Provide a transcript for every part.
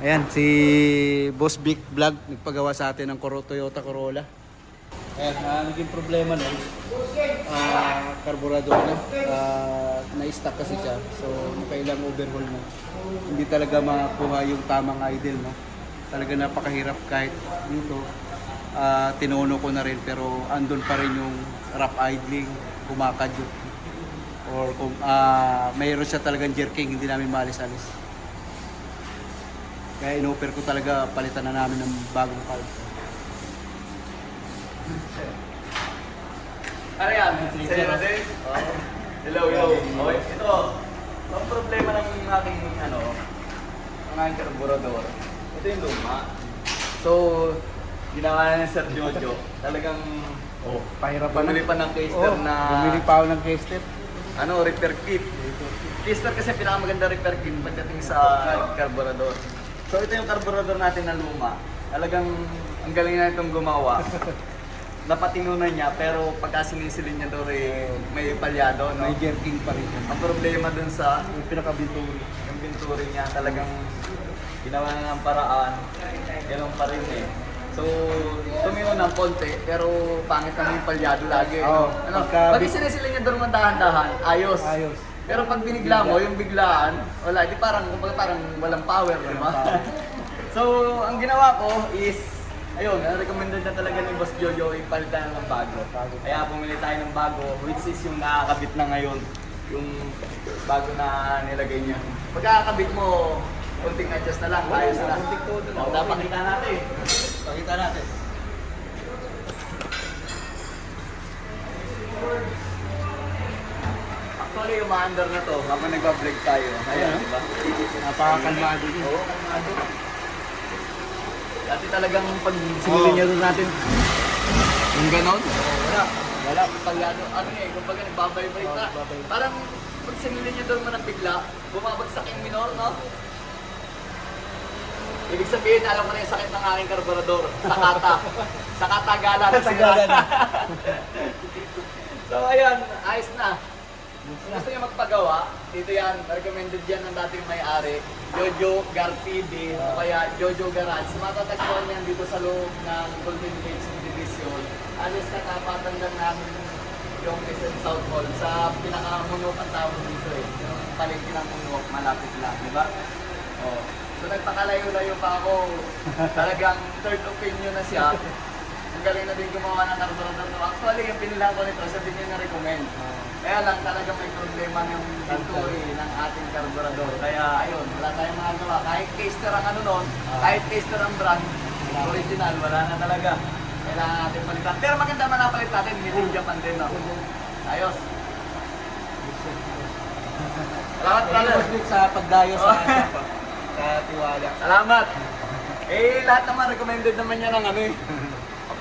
Ayan, si Boss Vic Vlog nagpagawa sa atin ng Toyota Corolla. Ayan, naging problema nun. Carburetor na. Na-stuck kasi siya. So, kailang overhaul na. Hindi talaga makuha yung tamang idle, no? Talaga napakahirap kahit dito. Tinuno ko na rin pero andun pa rin yung rough idling, kumakadyot. Or kung mayroon siya talagang jerking, hindi namin maalis-alis. Kaya in-offer ko talaga palitan na namin ng bagong valve. Ano yan? Sa'yo din? Hello, hello. Okay, ito. Ang problema ng aking, ang aking carburetor. Ito yung luma. So, ginawa na ni Sir Jojo. Talagang, Pahirapan bumili pa ng caster na, bumili pa ako ng caster. repair kit. Caster kasi pinakamaganda repair kit pagdating sa carburetor. So, ito yung carburetor natin na luma. Talagang, ang galing na itong gumawa. Napatinunan niya, pero pagka sinisilin niya doon may palyado, no? May jerking pa rin. Ang problema dun sa Yung pinaka-binturi. yung binturi niya, talagang ginawa na ng paraan, ganun pa rin eh. So, tumino ng konti, pero pangit naman yung palyado lagi. Oo, Pag sinisilin niya doon dahan-dahan, ayos. Ayos. Pero pag binigla mo, yung biglaan, wala, di parang walang power, di ba? So, ang ginawa ko is, ayun, recommended na talaga ni Boss Jojo ipalitan ng bago. Kaya bumili tayo ng bago, which is yung nakakabit na ngayon, yung bago na nilagay niya. Pagkakabit mo, konting adjust na lang, ayos na. O, dapat pakita natin. Pakita natin. Actually, yung ma-under na to, habang nagpa-break tayo. Ayan, di ba? Napakakalmado yun. Oo, kalmado. Dati talagang pag sinili niya doon natin, yung ganon? Wala. Palyado. Ano eh, kumbaga nagbabay-bay na. Parang pag sinili niya doon mo ng bigla, bumabagsak yung minor, no? Ibig sabihin, alam ko na yung sakit ng aking karburador. Sa katagalan na sila. So ayun, ayos na. Gusto niya magpagawa, dito yan, recommended yan ng dating may-ari, Jojo Gar TV, o kaya Jojo Garage. Matatagpuan yan dito sa loob ng Golden Gate Division. Alis na tapatan lang namin yung Quezon South Hall sa pinakamunok ang tawag dito eh. Yung palengke ng munok, malapit lang, di ba? Oh. So nagpakalayo-layo pa ako. Talagang third opinion na siya. Ang galing na din gumawa ng carburetor. Actually, yung pinila ko nito, sabi niya na-recommend. Kaya lang talaga may problema yung binturi ng ating carburetor. Kaya ayun, wala tayong magagawa. Kahit caster ang kahit caster ang brand, original, wala na talaga. Kailangan natin palitan. Pero maganda man napalit natin, made in Japan din, no? Ayos. Salamat, brother. Sa pagdayo sa tiwala. Salamat. Lahat naman recommended naman niya ng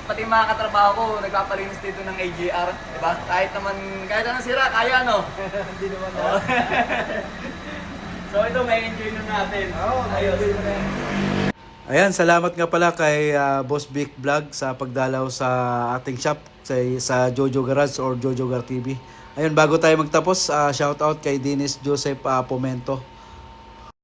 pati mga katrabaho ko, nagpapalinis dito ng AJR, di ba? Kahit anong sira, kaya no? Hindi naman So ito, may enjoy na natin. Ayos. Ayan, salamat nga pala kay Boss Vic Vlog sa pagdalaw sa ating shop sa Jojo Garage or Jojo Gar TV. Ayun, bago tayo magtapos, shout out kay Dennis Joseph Pomento.